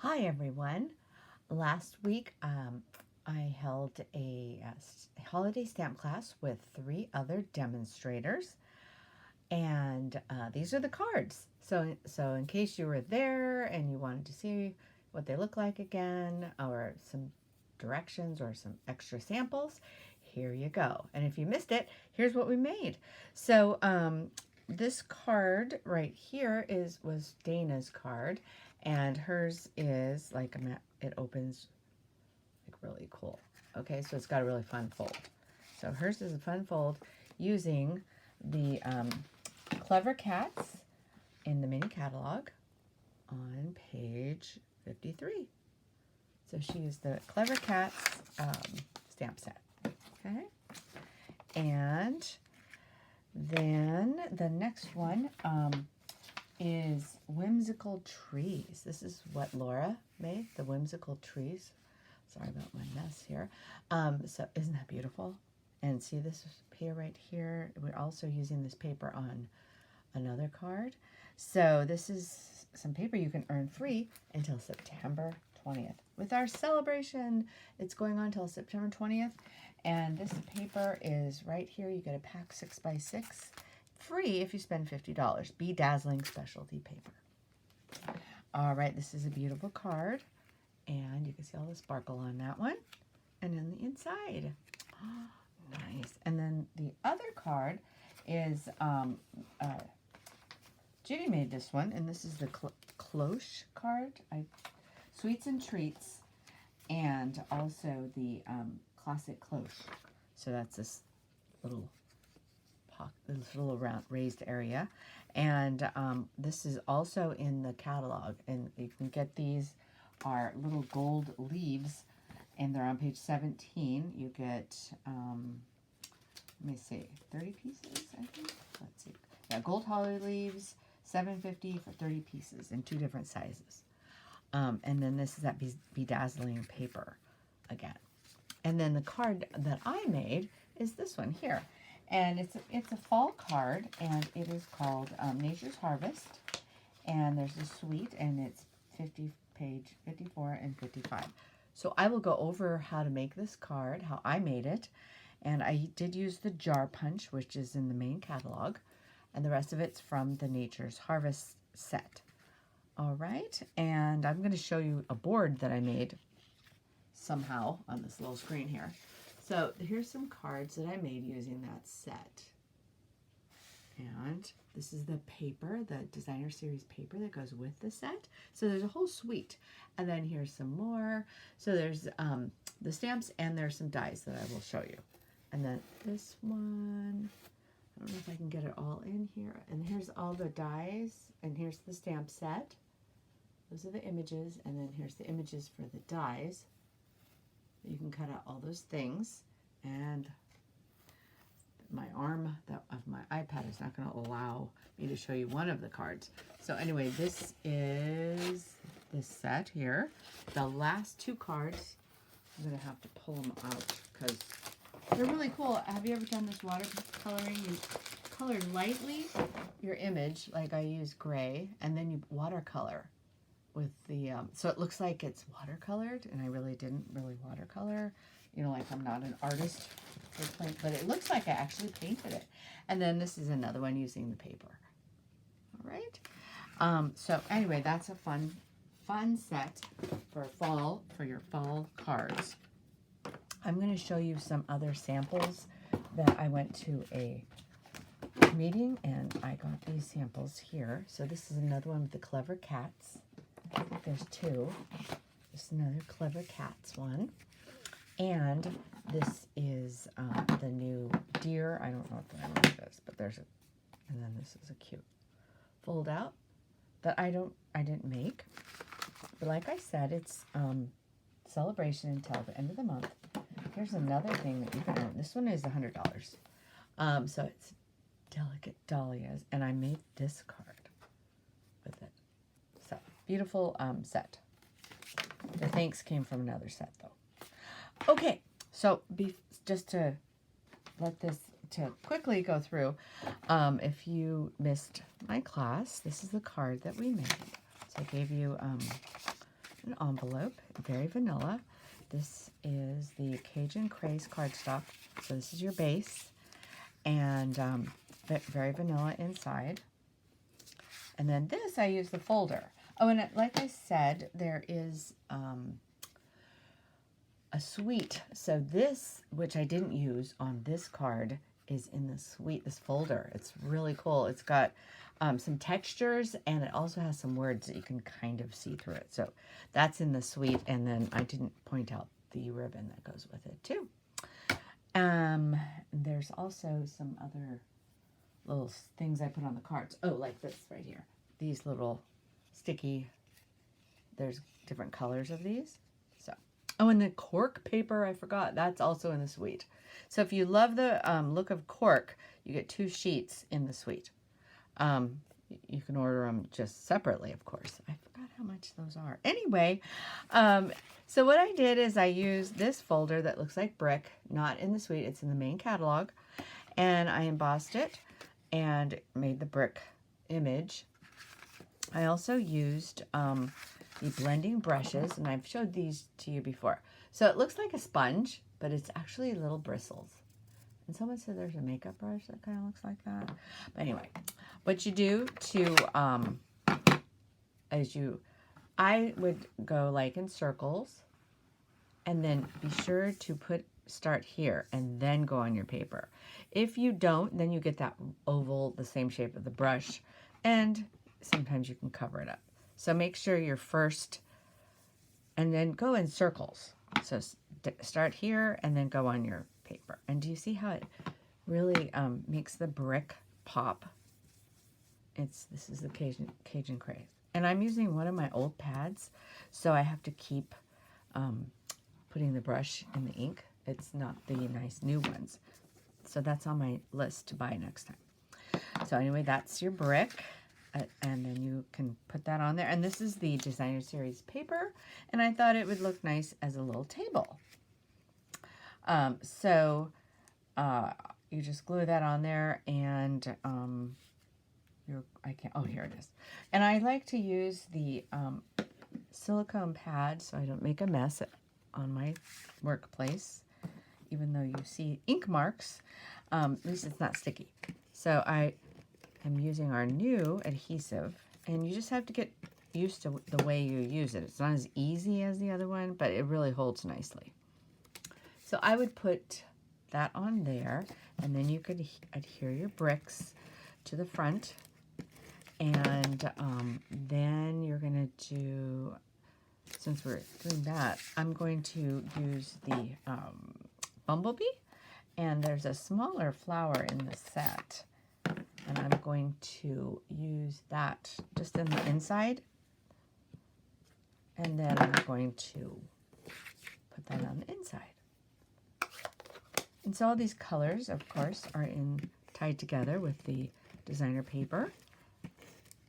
Hi everyone. Last week I held a holiday stamp class with 3 other demonstrators, and these are the cards. So in case you were there and you wanted to see what they look like again, or some directions or some extra samples, here you go. And if you missed it, here's what we made. So this card right here was Dana's card, and hers is like it opens like really cool. Okay, so it's got a really fun fold. So hers is a fun fold using the Clever Cats in the mini catalog on page 53. So she used the Clever Cats stamp set. Okay, and then the next one is Whimsical Trees. This is what Laura made, the Whimsical Trees. Sorry about my mess here. So isn't that beautiful? And see this here, right here? We're also using this paper on another card. So this is some paper you can earn free until September 20th. With our celebration, it's going on until September 20th. And this paper is right here. You get a pack 6x6. Free if you spend $50. Bedazzling specialty paper. All right, this is a beautiful card. And you can see all the sparkle on that one. And then the inside. Oh, nice. And then the other card is, Judy made this one. And this is the cloche card. Sweets and Treats. And also the classic cloche. So that's this little round raised area. And this is also in the catalog. And you can get these are little gold leaves, and they're on page 17. You get, let me see, 30 pieces, I think. Let's see. Yeah, gold holly leaves, $7.50 for 30 pieces in 2 different sizes. And then this is that bedazzling paper again. And then the card that I made is this one here. And it's a fall card, and it is called Nature's Harvest. And there's a suite, and it's page 54 and 55. So I will go over how to make this card, how I made it. And I did use the jar punch, which is in the main catalog. And the rest of it's from the Nature's Harvest set. All right. And I'm going to show you a board that I made somehow on this little screen here. So here's some cards that I made using that set. And this is the paper, the designer series paper that goes with the set. So there's a whole suite. And then here's some more. So there's the stamps, and there's some dies that I will show you. And then this one, I don't know if I can get it all in here. And here's all the dies, and here's the stamp set. Those are the images, and then here's the images for the dies. You can cut out all those things, and my arm of my iPad is not going to allow me to show you one of the cards. So anyway, this is this set here. The last 2 cards, I'm going to have to pull them out because they're really cool. Have you ever done this watercoloring? You color lightly your image, like I use gray, and then you watercolor with the, so it looks like it's watercolored, and I really didn't watercolor. You know, like I'm not an artist, but it looks like I actually painted it. And then this is another one using the paper. All right. So anyway, that's a fun set for fall, for your fall cards. I'm going to show you some other samples that I went to a meeting, and I got these samples here. So this is another one with the Clever Cats. I think there's 2. This is another Clever Cats one. And this is the new deer. I don't know what the name of it is, but there's a, and then this is a cute fold out that I didn't make. But like I said, it's celebration until the end of the month. Here's another thing that you can earn. This one is $100. So it's Delicate Dahlias, and I made this card with it. So beautiful set. The thanks came from another set though. Okay, so just to let this to quickly go through, if you missed my class, this is the card that we made. So I gave you an envelope, very vanilla. This is the Cajun Craze cardstock. So this is your base, and very vanilla inside. And then this, I use the folder. Oh, and like I said, there is a suite. So this, which I didn't use on this card, is in the suite, this folder. It's really cool. It's got some textures, and it also has some words that you can kind of see through it. So that's in the suite, and then I didn't point out the ribbon that goes with it too. There's also some other little things I put on the cards. Oh, like this right here. These little sticky, there's different colors of these. So, oh, and the cork paper, I forgot, that's also in the suite. So if you love the look of cork, you get 2 sheets in the suite. You can order them just separately, of course. I forgot how much those are. Anyway, so what I did is I used this folder that looks like brick, not in the suite, it's in the main catalog, and I embossed it and made the brick image. I also used the blending brushes, and I've showed these to you before. So it looks like a sponge, but it's actually little bristles. And someone said there's a makeup brush that kind of looks like that. But anyway, what you do to, I would go like in circles, and then be sure to start here and then go on your paper. If you don't, then you get that oval, the same shape of the brush, and sometimes you can cover it up. So make sure you're first, and then go in circles. So start here and then go on your paper. And do you see how it really makes the brick pop? This is the Cajun Craze. And I'm using one of my old pads, so I have to keep putting the brush in the ink. It's not the nice new ones. So that's on my list to buy next time. So anyway, that's your brick. And then you can put that on there. And this is the Designer Series paper. And I thought it would look nice as a little table. You just glue that on there, and here it is. And I like to use the silicone pad so I don't make a mess on my workplace, even though you see ink marks. At least it's not sticky. So I am using our new adhesive, and you just have to get used to the way you use it. It's not as easy as the other one, but it really holds nicely. So I would put that on there, and then you could adhere your bricks to the front, and then you're going to do, since we're doing that, I'm going to use the bumblebee, and there's a smaller flower in the set, and I'm going to use that just in the inside, and then I'm going to put that on the inside. And so all these colors, of course, are tied together with the designer paper.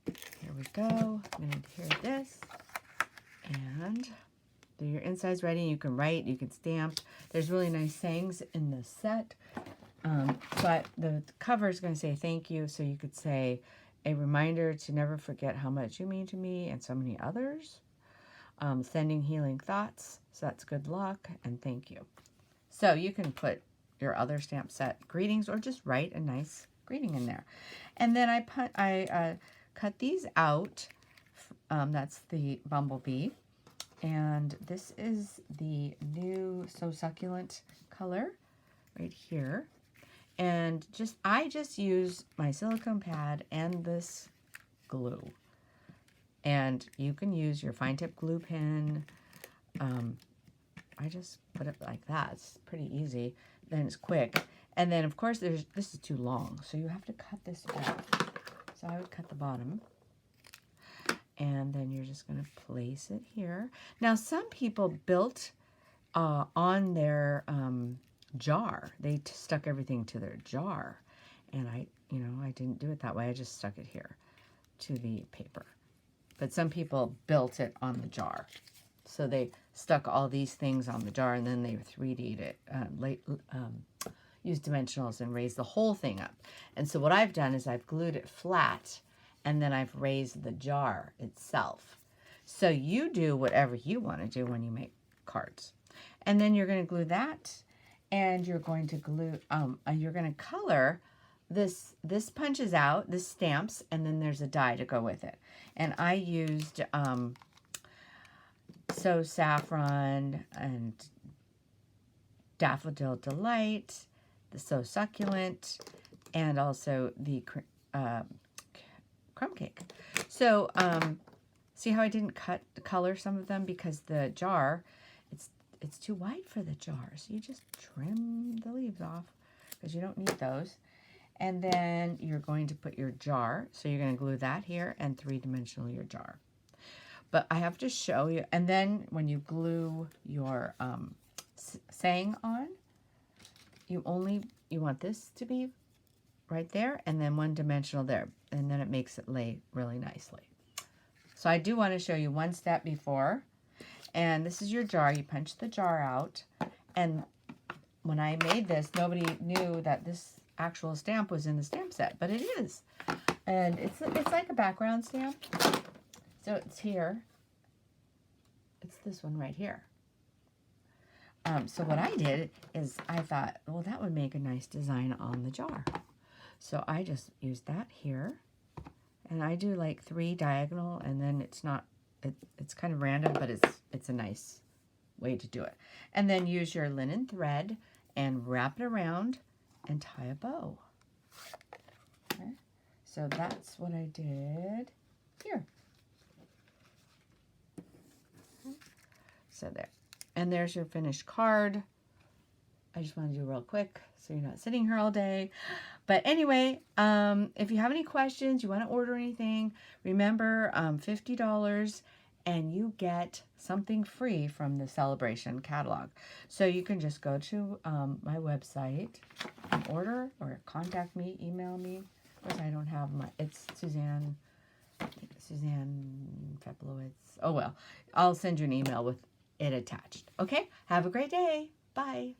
Here we go. I'm going to adhere this, and your inside's ready. You can write, you can stamp. There's really nice sayings in the set, but the cover is going to say thank you, so you could say a reminder to never forget how much you mean to me and so many others. Sending healing thoughts, so that's good luck and thank you. So you can put your other stamp set greetings, or just write a nice greeting in there. And then I cut these out. That's the bumblebee. And this is the new So Succulent color right here. And I just use my silicone pad and this glue. And you can use your fine tip glue pen. I just put it like that. It's pretty easy. Then it's quick. And then, of course, this is too long, so you have to cut this off. So I would cut the bottom. And then you're just going to place it here. Now, some people built on their jar. They stuck everything to their jar. And I didn't do it that way. I just stuck it here to the paper. But some people built it on the jar. So they stuck all these things on the jar, and then they 3D'd it, used dimensionals and raised the whole thing up. And so what I've done is I've glued it flat, and then I've raised the jar itself. So you do whatever you want to do when you make cards. And then you're going to glue that, and you're going to glue, you're going to color this. This punches out, this stamps, and then there's a die to go with it. And I used So Saffron and Daffodil Delight, the So Succulent, and also the crumb cake. So see how I didn't color some of them because the jar, it's too white for the jar. So you just trim the leaves off because you don't need those. And then you're going to put your jar. So you're going to glue that here and three-dimensional your jar. But I have to show you. And then when you glue your saying on, you want this to be right there and then one-dimensional there. And then it makes it lay really nicely. So I do want to show you one step before. And this is your jar. You punch the jar out. And when I made this, nobody knew that this actual stamp was in the stamp set, but it is. And it's like a background stamp. So it's here. It's this one right here. So what I did is I thought, well, that would make a nice design on the jar. So I just used that here. And I do like 3 diagonal, and then it's not, it's kind of random, but it's a nice way to do it. And then use your linen thread and wrap it around and tie a bow. Okay. So that's what I did here. So there. And there's your finished card. I just want to do real quick so you're not sitting here all day. But anyway, if you have any questions, you want to order anything, remember $50 and you get something free from the Celebration catalog. So you can just go to my website and order or contact me, email me. Of course, I don't have it's Suzanne Feplowitz. Oh, well, I'll send you an email with it attached. Okay, have a great day. Bye.